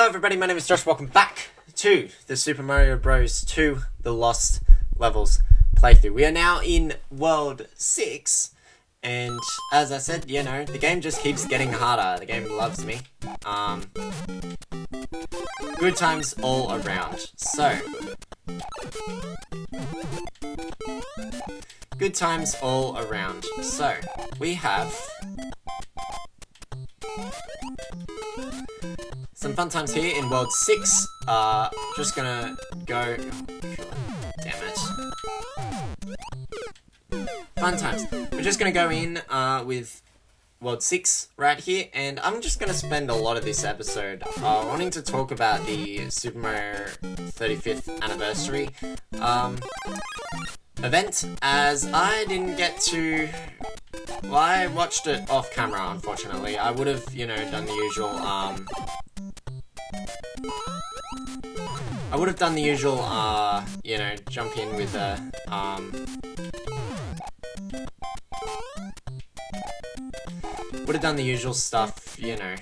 everybody, my name is Josh. Welcome back to the Super Mario Bros. 2 The Lost Levels playthrough. We are now in World 6, and as I said, you know, the game just keeps getting harder. The game loves me. Good times all around. So, good times all around. So, we have some fun times here in World 6. Just gonna go... damn it. Fun times. We're just gonna go in with World 6 right here, and I'm just gonna spend a lot of this episode wanting to talk about the Super Mario 35th anniversary event, as I didn't get to... well, I watched it off camera, unfortunately. I would have, you know, done the usual, you know, jump in with a, would have done the usual stuff, you know,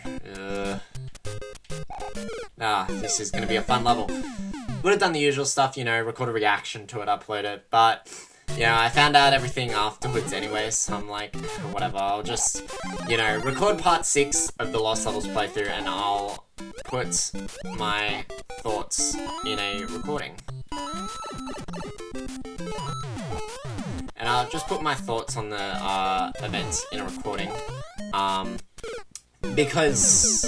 this is gonna be a fun level. Would have done the usual stuff, you know, record a reaction to it, upload it, but... yeah, I found out everything afterwards anyway, so I'm like, whatever, I'll just, you know, record part 6 of the Lost Levels playthrough, and I'll put my thoughts in a recording. And I'll just put my thoughts on the events in a recording, because...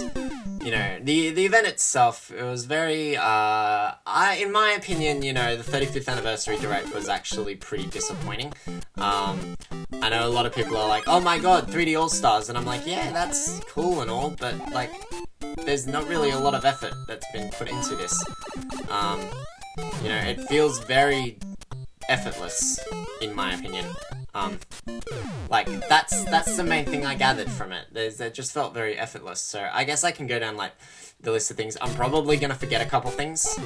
you know, the event itself, it was very, in my opinion, you know, the 35th anniversary direct was actually pretty disappointing. I know a lot of people are like, oh my god, 3D All-Stars, and I'm like, yeah, that's cool and all, but, like, there's not really a lot of effort that's been put into this. You know, it feels very effortless, in my opinion. Like, that's the main thing I gathered from it. It just felt very effortless. So I guess I can go down, like, the list of things. I'm probably gonna forget a couple things,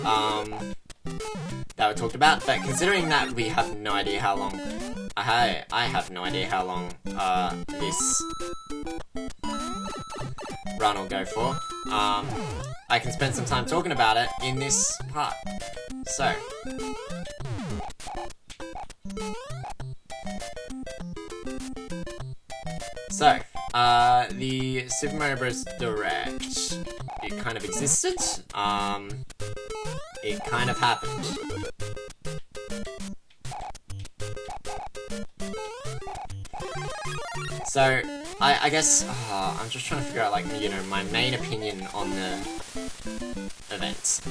that we talked about, but considering that we have no idea how long, I have no idea how long, this run will go for, I can spend some time talking about it in this part. So... so, the Super Mario Bros. Direct, it kind of existed, it kind of happened. So, I guess, I'm just trying to figure out, like, you know, my main opinion on the events,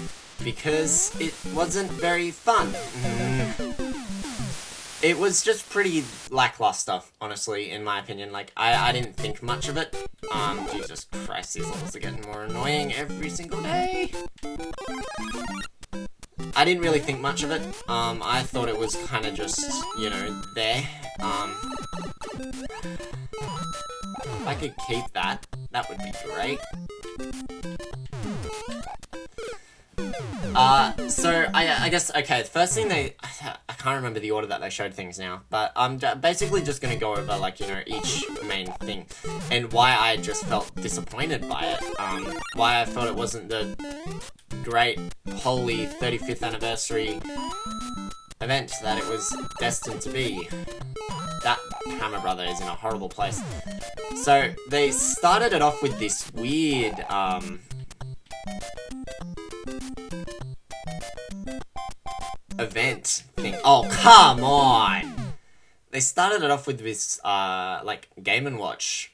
because it wasn't very fun. It was just pretty lackluster, honestly, in my opinion. Like, I didn't think much of it. Jesus Christ, these levels are getting more annoying every single day. I didn't really think much of it. I thought it was kind of just, you know, there. If I could keep that, that would be great. So, I guess, okay, the first thing I can't remember the order that they showed things now, but I'm basically just gonna go over, like, you know, each main thing, and why I just felt disappointed by it, why I thought it wasn't the great, holy 35th anniversary event that it was destined to be. That Hammer Brother is in a horrible place. So, they started it off with this weird, event thing. Oh, come on! They started it off with this, like, Game & Watch,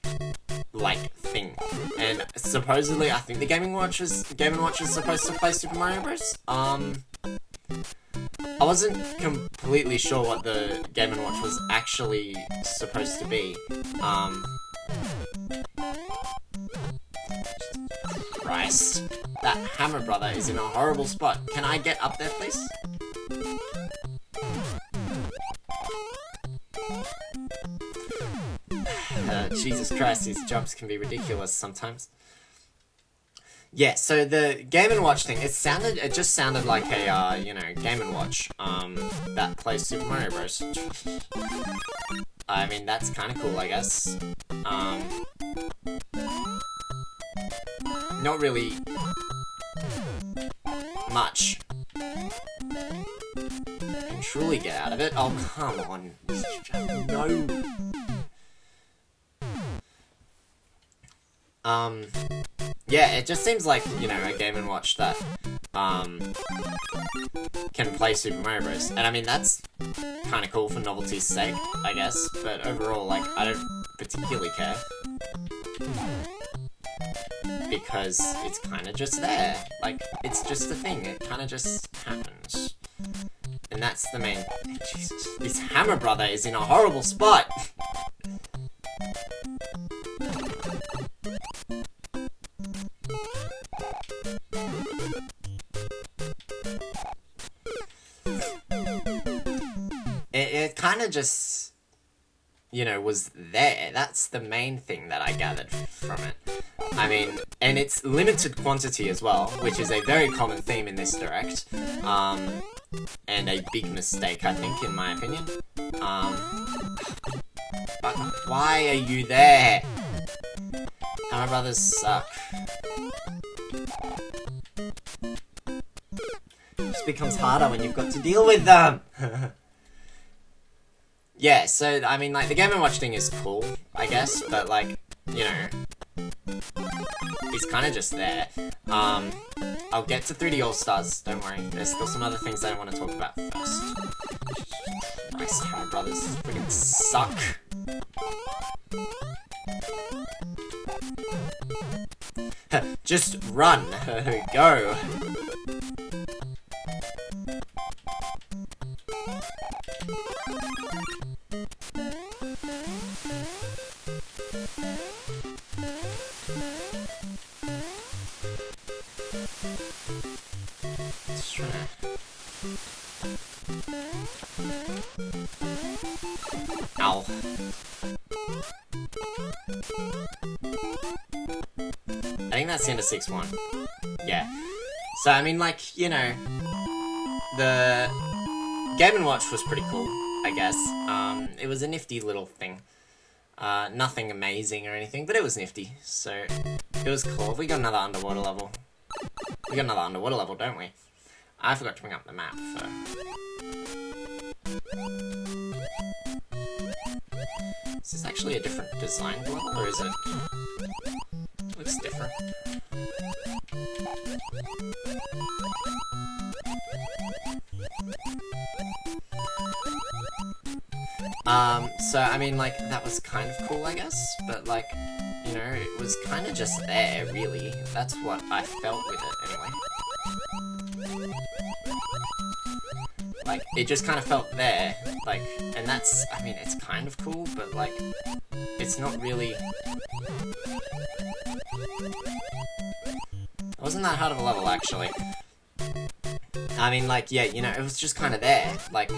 like, thing. And supposedly, I think the Game & Watch is supposed to play Super Mario Bros. I wasn't completely sure what the Game & Watch was actually supposed to be. Christ. That Hammer Brother is in a horrible spot. Can I get up there, please? Jesus Christ, these jumps can be ridiculous sometimes. Yeah, so the Game & Watch thing, it just sounded like a, you know, Game & Watch, that plays Super Mario Bros. I mean, that's kinda cool, I guess. Not really much can truly get out of it. Oh, come on. No. Yeah, it just seems like, you know, a Game & Watch that, can play Super Mario Bros. And I mean, that's kind of cool for novelty's sake, I guess, but overall, like, I don't particularly care. Because it's kind of just there. Like, it's just a thing. It kind of just happens. And that's the main... Jesus. This Hammer Brother is in a horrible spot! It kind of just... you know, was there. That's the main thing that I gathered from it. I mean, and it's limited quantity as well, which is a very common theme in this Direct. And a big mistake, I think, in my opinion. But why are you there? Hammer Brothers suck. It just becomes harder when you've got to deal with them. Yeah, so, I mean, like, the Game & Watch thing is cool, I guess, but, like, you know, it's kind of just there. I'll get to 3D All-Stars, don't worry. There's still some other things that I want to talk about first. Christ, Hammer Brothers freaking suck. Just run. Go. Ow. I think that's the end of 6-1. Yeah. So, I mean, like, you know, the Game & Watch was pretty cool, I guess. It was a nifty little thing. Nothing amazing or anything, but it was nifty, so it was cool. We got another underwater level. We got another underwater level, don't we? I forgot to bring up the map, so... Is this actually a different design level, or is it... It looks different. So, I mean, like, that was kind of cool, I guess, but, like, you know, it was kind of just there, really. That's what I felt with it, anyway. Like, it just kind of felt there, like, and that's, I mean, it's kind of cool, but, like, it's not really... It wasn't that hard of a level, actually. I mean, like, yeah, you know, it was just kind of there, like,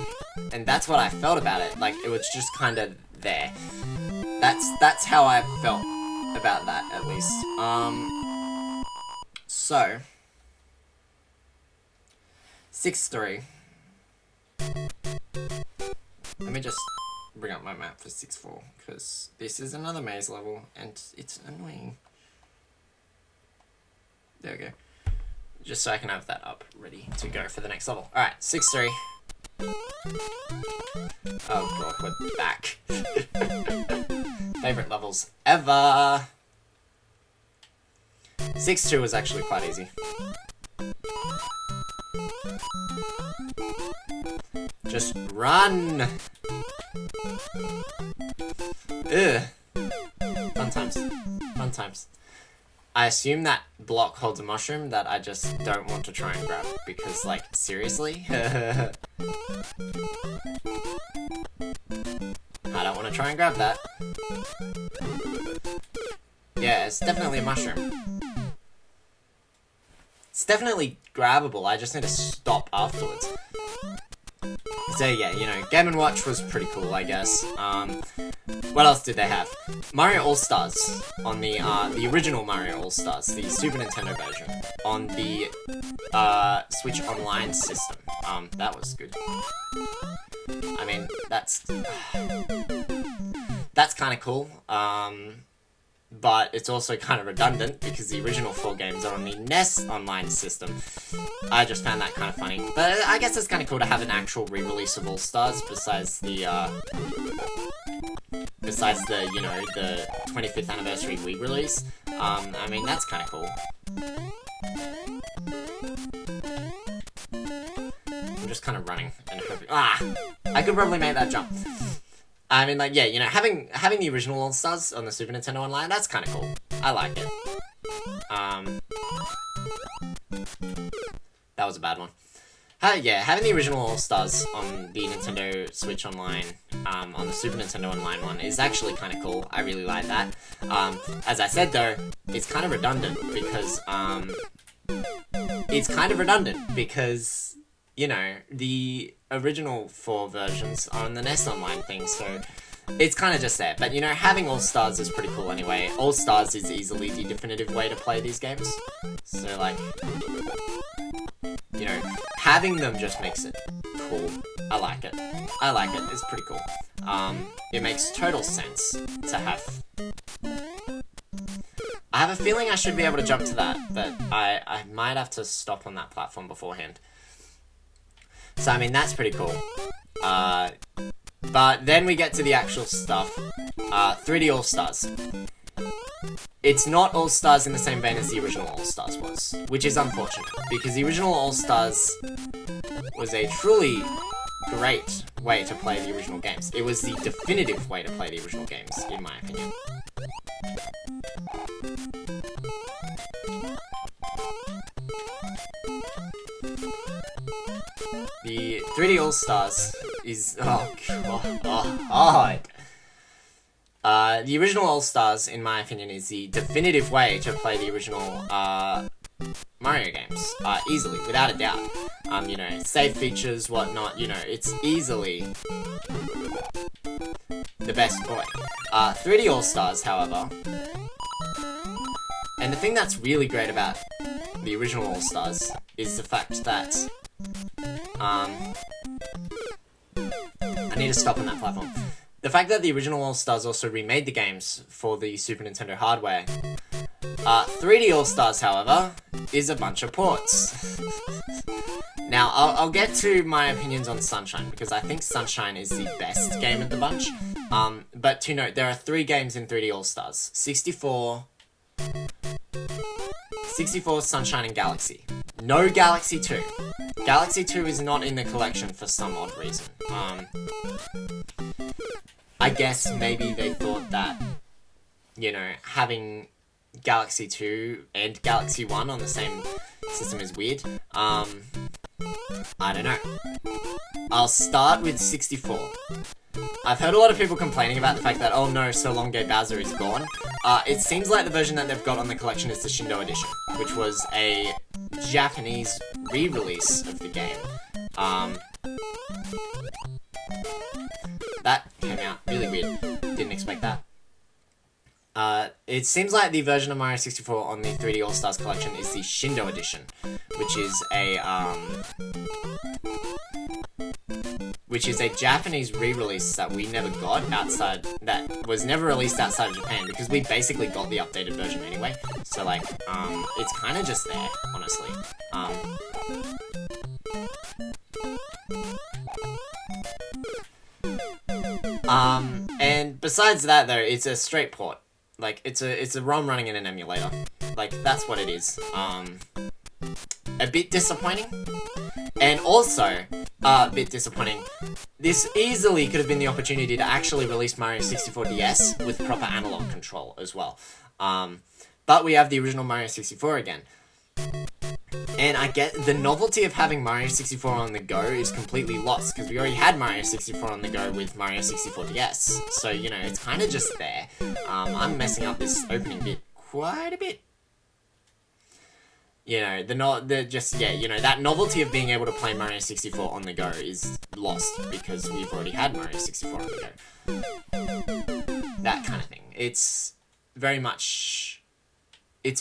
and that's what I felt about it, like, it was just kind of there. That's how I felt about that, at least. So, 6-3. Let me just bring up my map for 6-4, because this is another maze level, and it's annoying. There we go. Just so I can have that up, ready to go for the next level. Alright, 6-3. Oh god, we're back. Favorite levels ever! 6-2 was actually quite easy. Just run! Ugh. Fun times. Fun times. I assume that block holds a mushroom that I just don't want to try and grab, because, like, seriously? I don't want to try and grab that. Yeah, it's definitely a mushroom. It's definitely grabbable, I just need to stop afterwards. So yeah, you know, Game & Watch was pretty cool, I guess. What else did they have? Mario All-Stars on the original Mario All-Stars, the Super Nintendo version, on the Switch Online system. That was good. I mean, that's kind of cool. but it's also kind of redundant because the original 4 games are on the NES Online system. I just found that kind of funny. But I guess it's kind of cool to have an actual re-release of All Stars besides the, you know, the 25th anniversary Wii release. I mean, that's kind of cool. I'm just kind of running and hoping... I could probably make that jump. I mean, like, yeah, you know, having the original All-Stars on the Super Nintendo Online, that's kind of cool. I like it. That was a bad one. Yeah, having the original All-Stars on the Nintendo Switch Online, on the Super Nintendo Online one, is actually kind of cool. I really like that. As I said, though, it's kind of redundant because, you know, the original 4 versions are on the NES Online thing, so it's kind of just there. But, you know, having All-Stars is pretty cool anyway. All-Stars is easily the definitive way to play these games. So, like, you know, having them just makes it cool. I like it. It's pretty cool. It makes total sense to have... I have a feeling I should be able to jump to that, but I might have to stop on that platform beforehand. So, I mean, that's pretty cool. But then we get to the actual stuff. 3D All-Stars. It's not All-Stars in the same vein as the original All-Stars was, which is unfortunate, because the original All-Stars was a truly great way to play the original games. It was the definitive way to play the original games, in my opinion. The 3D All-Stars is... oh, God. The original All-Stars, in my opinion, is the definitive way to play the original, Mario games. Easily, without a doubt. You know, save features, whatnot, you know, it's easily the best way. 3D All-Stars, however... And the thing that's really great about the original All-Stars is the fact that... I need to stop on that platform. The fact that the original All-Stars also remade the games for the Super Nintendo hardware. 3D All-Stars, however, is a bunch of ports. Now, I'll get to my opinions on Sunshine, because I think Sunshine is the best game of the bunch. But to note, there are 3 games in 3D All-Stars. 64, Sunshine, and Galaxy. No Galaxy 2. Galaxy 2 is not in the collection for some odd reason. I guess maybe they thought that, you know, having Galaxy 2 and Galaxy 1 on the same system is weird. I don't know. I'll start with 64. I've heard a lot of people complaining about the fact that, oh no, So Long Gay Bowser is gone. It seems like the version that they've got on the collection is the Shindo Edition, which was a Japanese re-release of the game. That came out really weird. Didn't expect that. It seems like the version of Mario 64 on the 3D All-Stars collection is the Shindo Edition, which is a Japanese re-release that we never got outside, that was never released outside of Japan, because we basically got the updated version anyway. So, like, it's kind of just there, honestly. And besides that, though, it's a straight port. Like, it's a ROM running in an emulator. Like, that's what it is. A bit disappointing. And also, a bit disappointing, this easily could have been the opportunity to actually release Mario 64 DS with proper analog control as well. But we have the original Mario 64 again. And I get the novelty of having Mario 64 on the go is completely lost, because we already had Mario 64 on the go with Mario 64 DS. So, you know, it's kind of just there. I'm messing up this opening bit quite a bit. You know, that novelty of being able to play Mario 64 on the go is lost, because we've already had Mario 64 on the go. That kind of thing. It's very much a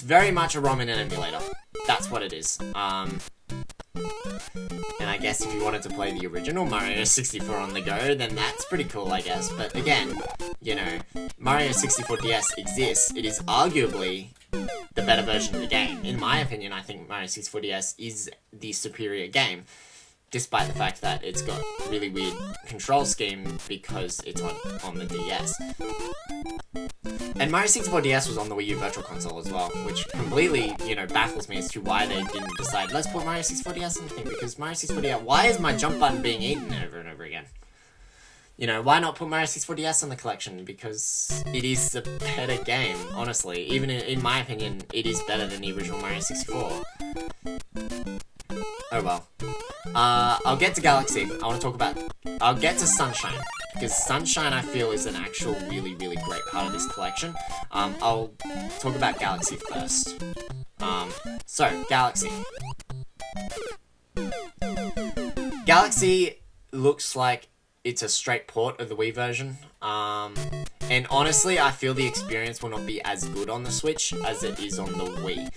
ROM in an emulator. That's what it is. And I guess if you wanted to play the original Mario 64 on the go, then that's pretty cool, I guess. But again, you know, Mario 64 DS exists. It is arguably the better version of the game. In my opinion, I think Mario 64 DS is the superior game, despite the fact that it's got really weird control scheme because it's on the DS. And Mario 64 DS was on the Wii U Virtual Console as well, which completely, you know, baffles me as to why they didn't decide, let's put Mario 64 DS on the thing, because Mario 64 DS, why is my jump button being eaten over and over again? You know, why not put Mario 64 DS on the collection? Because it is a better game, honestly. Even in my opinion, it is better than the original Mario 64. Oh well. I'll get to Galaxy. I'll get to Sunshine, because Sunshine I feel is an actual really, really great part of this collection. I'll talk about Galaxy first. So, Galaxy. Galaxy looks like it's a straight port of the Wii version. And honestly, I feel the experience will not be as good on the Switch as it is on the Wii.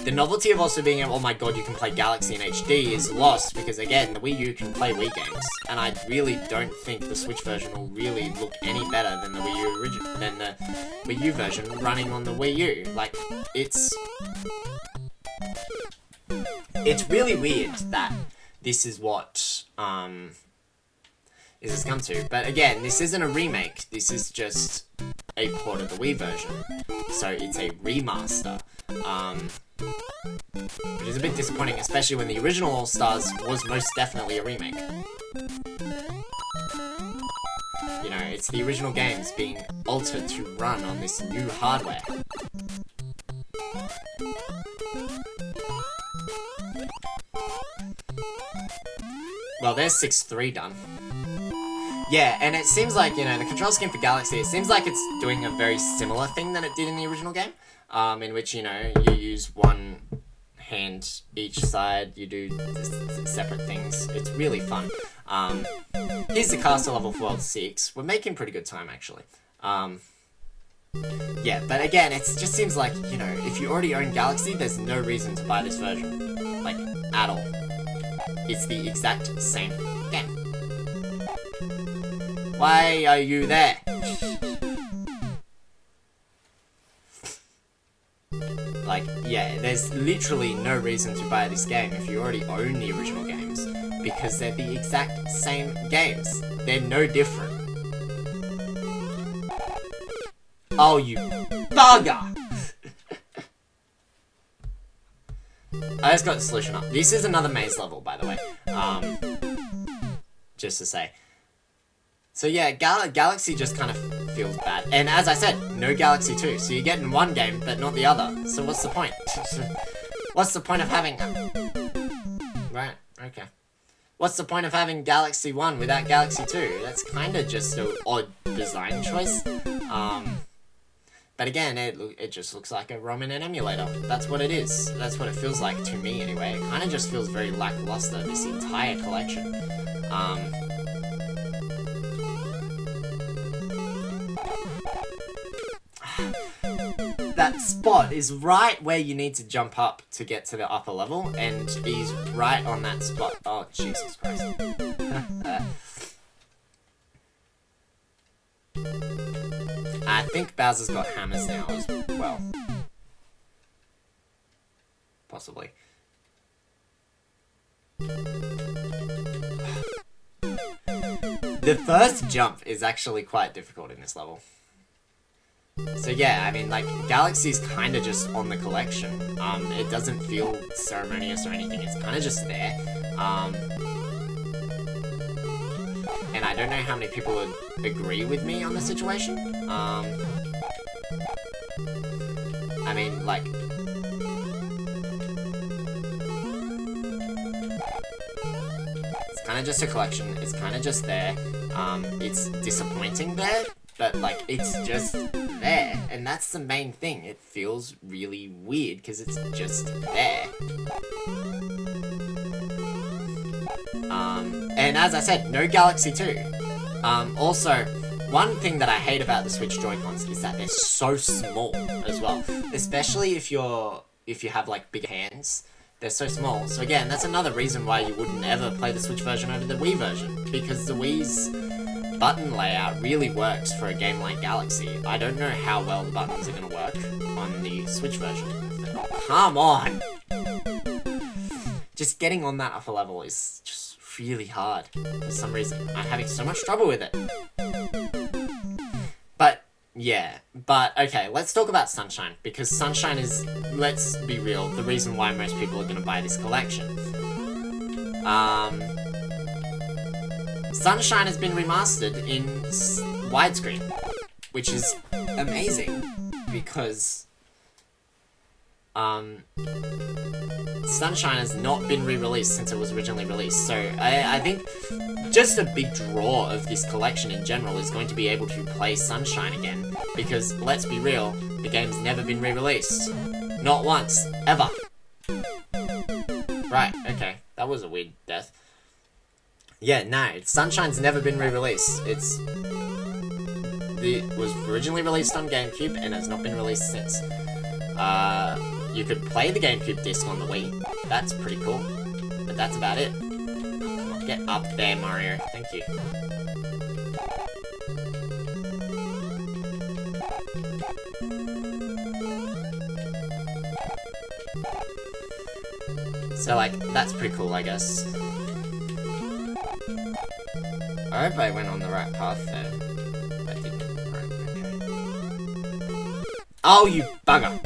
The novelty of also being able, oh my god, you can play Galaxy in HD is lost, because again, the Wii U can play Wii games, and I really don't think the Switch version will really look any better than the Wii U version running on the Wii U. Like, it's really weird that this is what this has come to. But again, this isn't a remake, this is just a port of the Wii version, so it's a remaster. Which is a bit disappointing, especially when the original All-Stars was most definitely a remake. You know, it's the original games being altered to run on this new hardware. Well, there's 6-3 done. Yeah, and it seems like, you know, the control scheme for Galaxy, it seems like it's doing a very similar thing than it did in the original game. In which, you know, you use one hand each side, you do separate things. It's really fun. Here's the caster level for World 6. We're making pretty good time, actually. Yeah, but again, it just seems like, you know, if you already own Galaxy, there's no reason to buy this version. Like, at all. It's the exact same game. Why are you there? Like, yeah, there's literally no reason to buy this game if you already own the original games, because they're the exact same games. They're no different. Oh, you bugger! I just got the solution up. This is another maze level, by the way. Just to say. So yeah, Galaxy just kind of feels bad. And as I said, no Galaxy 2. So you're getting one game, but not the other. So what's the point? What's the point of having... Right, okay. What's the point of having Galaxy 1 without Galaxy 2? That's kind of just an odd design choice. But again, it just looks like a ROM in an emulator. That's what it is. That's what it feels like to me, anyway. It kind of just feels very lackluster, this entire collection. That spot is right where you need to jump up to get to the upper level, and he's right on that spot. Oh, Jesus Christ. I think Bowser's got hammers now as well. Possibly. The first jump is actually quite difficult in this level. So yeah, I mean, like, Galaxy's kind of just on the collection. It doesn't feel ceremonious or anything, it's kind of just there. And I don't know how many people would agree with me on the situation. I mean, like... It's kind of just a collection, it's kind of just there. It's disappointing there, but, like, it's just there. And that's the main thing. It feels really weird, because it's just there. And as I said, no Galaxy 2. Also, one thing that I hate about the Switch Joy-Cons is that they're so small as well. Especially if you have, like, bigger hands. They're so small. So again, that's another reason why you wouldn't ever play the Switch version over the Wii version, because the Wii's button layout really works for a game like Galaxy. I don't know how well the buttons are going to work on the Switch version. Come on! Just getting on that upper level is just really hard for some reason. I'm having so much trouble with it. But okay, let's talk about Sunshine, because Sunshine is, let's be real, the reason why most people are going to buy this collection. Sunshine has been remastered in widescreen, which is amazing, because Sunshine has not been re-released since it was originally released, so I think just a big draw of this collection in general is going to be able to play Sunshine again, because, let's be real, the game's never been re-released. Not once. Ever. Right, okay. That was a weird death. Yeah, no, Sunshine's never been re-released. It was originally released on GameCube and has not been released since. You could play the GameCube disc on the Wii. That's pretty cool. But that's about it. Come on, get up there, Mario. Thank you. So, like, that's pretty cool, I guess. I hope I went on the right path there. I didn't. Right, okay. Oh, you bugger!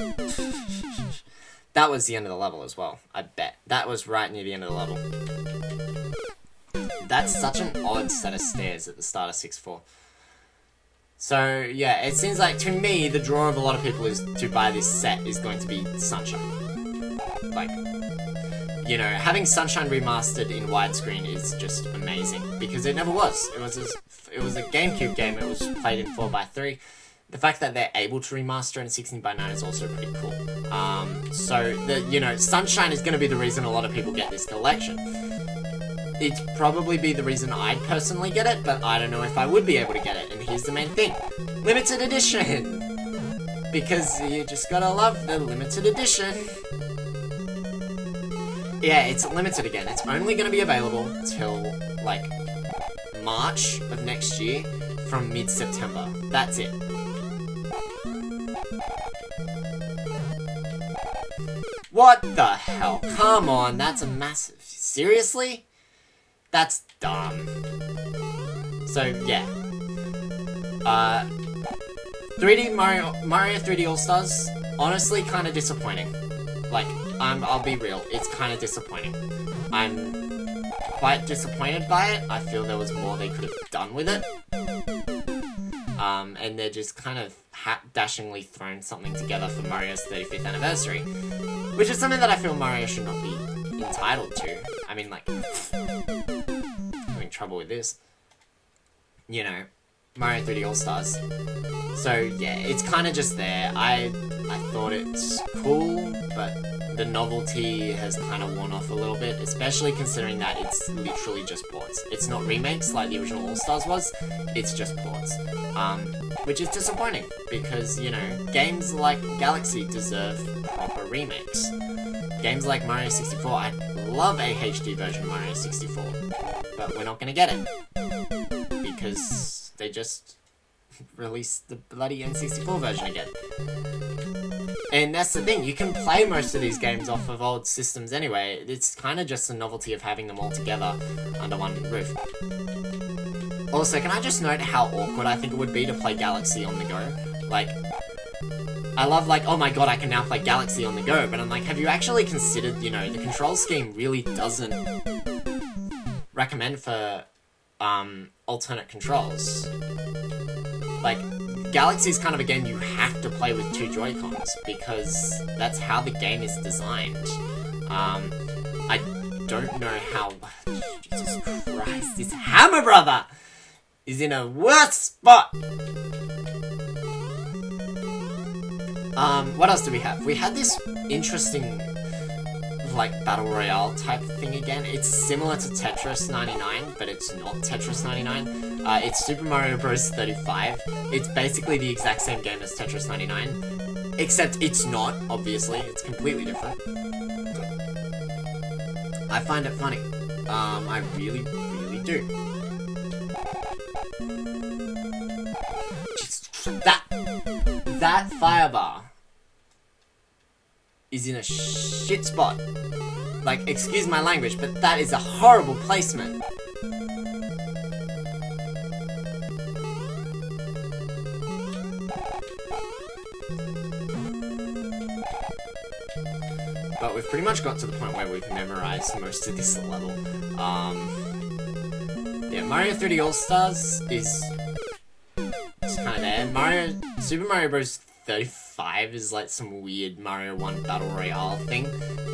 That was the end of the level as well, I bet. That was right near the end of the level. That's such an odd set of stairs at the start of 6-4. So, yeah, it seems like, to me, the draw of a lot of people is to buy this set is going to be Sunshine. Like, you know, having Sunshine remastered in widescreen is just amazing, because it never was. It was a GameCube game, it was played in 4:3. The fact that they're able to remaster in 16:9 is also pretty cool. So, you know, Sunshine is going to be the reason a lot of people get this collection. It'd probably be the reason I'd personally get it, but I don't know if I would be able to get it, and here's the main thing. Limited edition! Because you just gotta love the limited edition. Yeah, it's limited again. It's only going to be available till, like, March of next year from mid-September. That's it. What the hell? Come on, that's a massive... Seriously? That's dumb. So, yeah. 3D Mario 3D All-Stars, honestly, kind of disappointing. Like, I'll be real, it's kind of disappointing. I'm quite disappointed by it. I feel there was more they could have done with it. And they're just kind of dashingly thrown something together for Mario's 35th anniversary. Which is something that I feel Mario should not be entitled to. I mean, like, having trouble with this. You know, Mario 3D All-Stars. So, yeah, it's kind of just there. I thought it's cool, but the novelty has kind of worn off a little bit, especially considering that it's literally just ports. It's not remakes like the original All-Stars was, it's just ports. Which is disappointing, because, you know, games like Galaxy deserve proper remakes. Games like Mario 64, I'd love a HD version of Mario 64, but we're not gonna get it. Because they just released the bloody N64 version again. And that's the thing, you can play most of these games off of old systems anyway. It's kind of just the novelty of having them all together under one roof. Also, can I just note how awkward I think it would be to play Galaxy on the go? Like, I love, like, oh my god, I can now play Galaxy on the go, but I'm like, have you actually considered, you know, the control scheme really doesn't recommend for, alternate controls. Like, Galaxy's kind of a game you have to play with 2 Joy-Cons, because that's how the game is designed. I don't know how... Jesus Christ, this Hammer Brother is in a worse spot! What else do we have? We had this interesting, like, Battle Royale type thing again. It's similar to Tetris 99, but it's not Tetris 99. It's Super Mario Bros. 35. It's basically the exact same game as Tetris 99, except it's not, obviously. It's completely different. I find it funny. I really, really do. Just that firebar is in a shit spot. Like, excuse my language, but that is a horrible placement. But we've pretty much got to the point where we've memorized most of this level. Yeah, Mario 3D All-Stars is kind of there. Super Mario Bros. 35 is like some weird Mario 1 Battle Royale thing.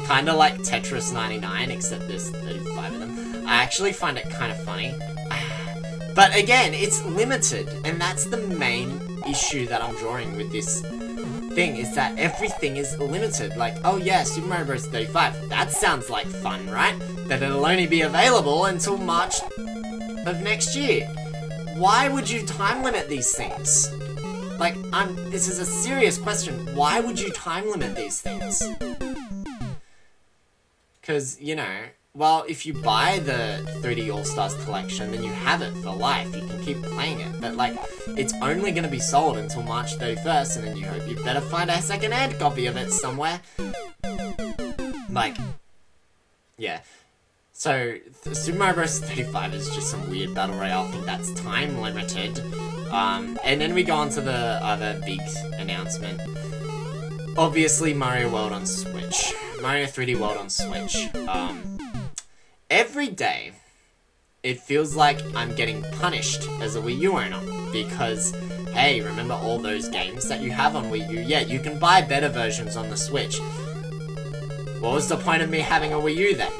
Kind of like Tetris 99, except there's 35 of them. I actually find it kind of funny. But again, it's limited, and that's the main issue that I'm drawing with this thing, is that everything is limited. Like, oh yeah, Super Mario Bros. 35, that sounds like fun, right? That it'll only be available until March of next year. Why would you time limit these things? Like, this is a serious question. Why would you time limit these things? Because, you know, well, if you buy the 3D All-Stars collection, then you have it for life. You can keep playing it. But, like, it's only going to be sold until March 31st, and then you hope you better find a second-hand copy of it somewhere. Like, yeah. So, Super Mario Bros. 35 is just some weird Battle Royale thing that's time limited. And then we go on to the other big announcement. Obviously, Mario World on Switch. Mario 3D World on Switch. Every day, it feels like I'm getting punished as a Wii U owner. Because, hey, remember all those games that you have on Wii U? Yeah, you can buy better versions on the Switch. What was the point of me having a Wii U then?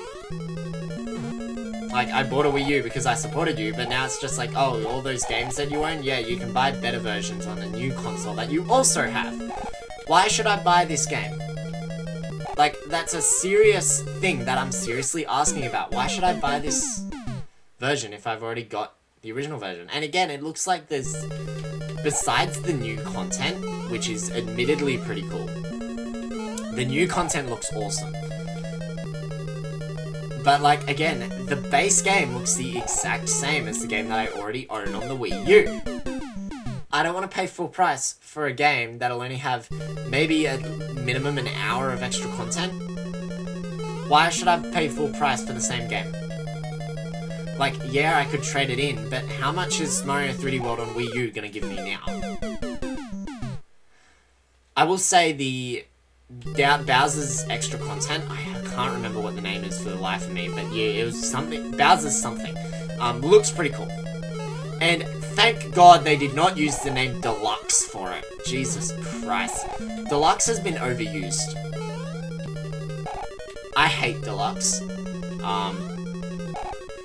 Like, I bought a Wii U because I supported you, but now it's just like, oh, all those games that you own, yeah, you can buy better versions on the new console that you also have. Why should I buy this game? Like, that's a serious thing that I'm seriously asking about. Why should I buy this version if I've already got the original version? And again, it looks like there's, besides the new content, which is admittedly pretty cool, the new content looks awesome. But, like, again, the base game looks the exact same as the game that I already own on the Wii U. I don't want to pay full price for a game that'll only have maybe a minimum an hour of extra content. Why should I pay full price for the same game? Like, yeah, I could trade it in, but how much is Mario 3D World on Wii U gonna give me now? I will say the Bowser's extra content, I can't remember what the name is for the life of me, but yeah, it was something, Bowser's something, looks pretty cool. And thank God they did not use the name Deluxe for it. Jesus Christ. Deluxe has been overused. I hate Deluxe.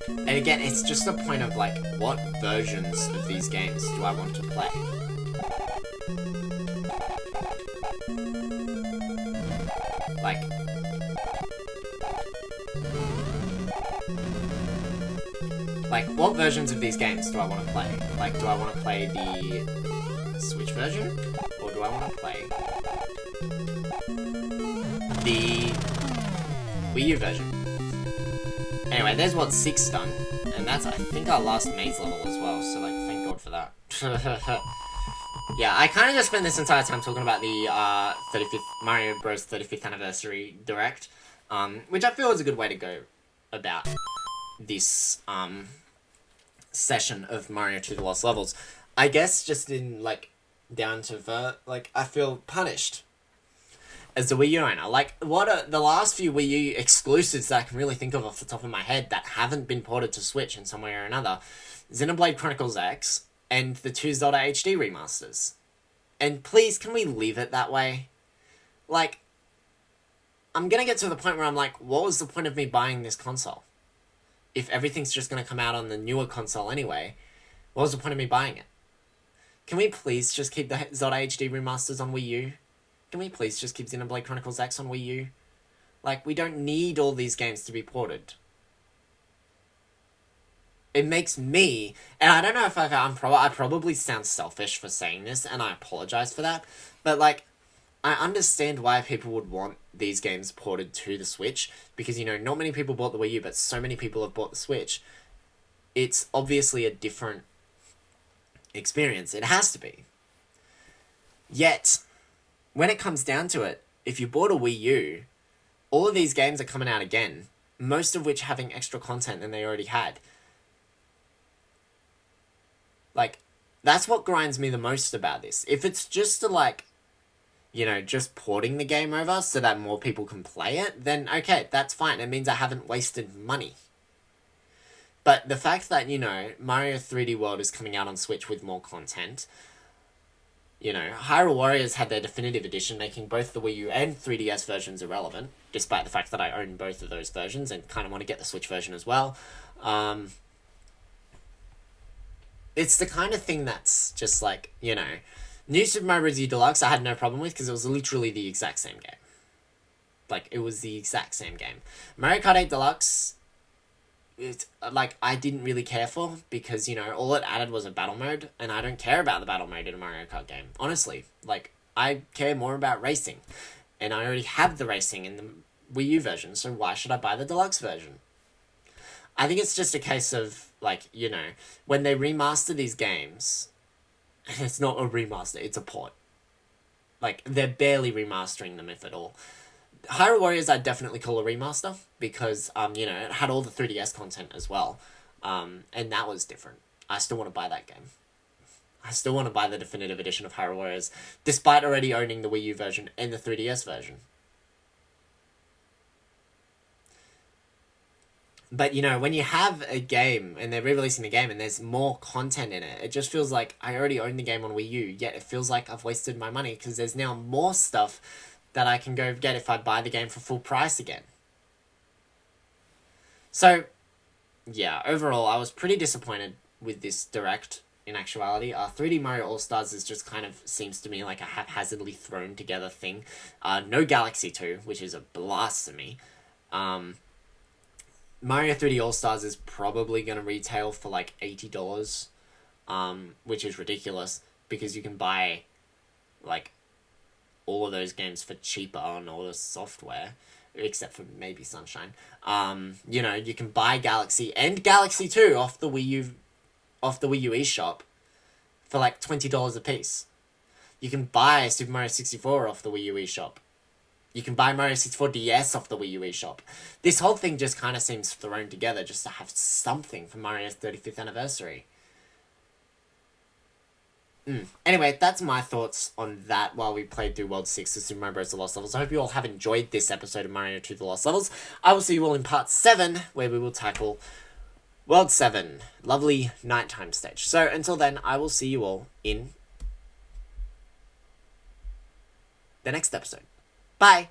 And again, it's just a point of like, what versions of these games do I want to play? Like, what versions of these games do I want to play? Like, do I want to play the Switch version? Or do I want to play the Wii U version? Anyway, there's what 6 done. And that's, I think, our last maze level as well. So, like, thank God for that. Yeah, I kind of just spent this entire time talking about the 35th Mario Bros. 35th Anniversary Direct. Which I feel is a good way to go about this session of Mario 2 The Lost Levels. I guess just in, like, down to like, I feel punished as a Wii U owner. Like, what are the last few Wii U exclusives that I can really think of off the top of my head that haven't been ported to Switch in some way or another? Xenoblade Chronicles X and the 2 Zelda HD remasters. And please, can we leave it that way? Like, I'm gonna get to the point where I'm like, what was the point of me buying this console? If everything's just gonna come out on the newer console anyway, what was the point of me buying it? Can we please just keep the Zelda HD remasters on Wii U? Can we please just keep Xenoblade Chronicles X on Wii U? Like, we don't need all these games to be ported. It makes me, and I don't know if I probably sound selfish for saying this, and I apologize for that, but, like, I understand why people would want these games ported to the Switch, because, you know, not many people bought the Wii U, but so many people have bought the Switch. It's obviously a different experience. It has to be. Yet, when it comes down to it, if you bought a Wii U, all of these games are coming out again, most of which having extra content than they already had. Like, that's what grinds me the most about this. If it's just to, like, you know, just porting the game over so that more people can play it, then okay, that's fine. It means I haven't wasted money. But the fact that, you know, Mario 3D World is coming out on Switch with more content, you know, Hyrule Warriors had their definitive edition, making both the Wii U and 3DS versions irrelevant, despite the fact that I own both of those versions and kind of want to get the Switch version as well. It's the kind of thing that's just like, you know, New Super Mario Bros. U Deluxe I had no problem with because it was literally the exact same game. Like, it was the exact same game. Mario Kart 8 Deluxe, it's like, I didn't really care for, because, you know, all it added was a battle mode, and I don't care about the battle mode in a Mario Kart game. Honestly, like, I care more about racing, and I already have the racing in the Wii U version, so why should I buy the deluxe version? I think it's just a case of, like, you know, when they remaster these games, it's not a remaster, it's a port. Like, they're barely remastering them, if at all. Hyrule Warriors I'd definitely call a remaster, because, you know, it had all the 3DS content as well, and that was different. I still want to buy that game. I still want to buy the definitive edition of Hyrule Warriors, despite already owning the Wii U version and the 3DS version. But, you know, when you have a game, and they're re-releasing the game, and there's more content in it, it just feels like I already own the game on Wii U, yet it feels like I've wasted my money, because there's now more stuff that I can go get if I buy the game for full price again. So, yeah, overall, I was pretty disappointed with this Direct, in actuality. 3D Mario All-Stars is just kind of seems to me like a haphazardly thrown together thing. No Galaxy 2, which is a blasphemy. Mario 3D All-Stars is probably going to retail for like $80, which is ridiculous, because you can buy, like, all of those games for cheaper on all the software, except for maybe Sunshine. You know, you can buy Galaxy and Galaxy 2 off the Wii U eShop for like $20 a piece. You can buy Super Mario 64 off the Wii U eShop. You can buy Mario 64 DS off the Wii U eShop. This whole thing just kind of seems thrown together just to have something for Mario's 35th anniversary. Anyway, that's my thoughts on that while we played through World 6 of Super Mario Bros. The Lost Levels. I hope you all have enjoyed this episode of Mario 2 The Lost Levels. I will see you all in part 7, where we will tackle World 7, lovely nighttime stage. So, until then, I will see you all in the next episode. Bye!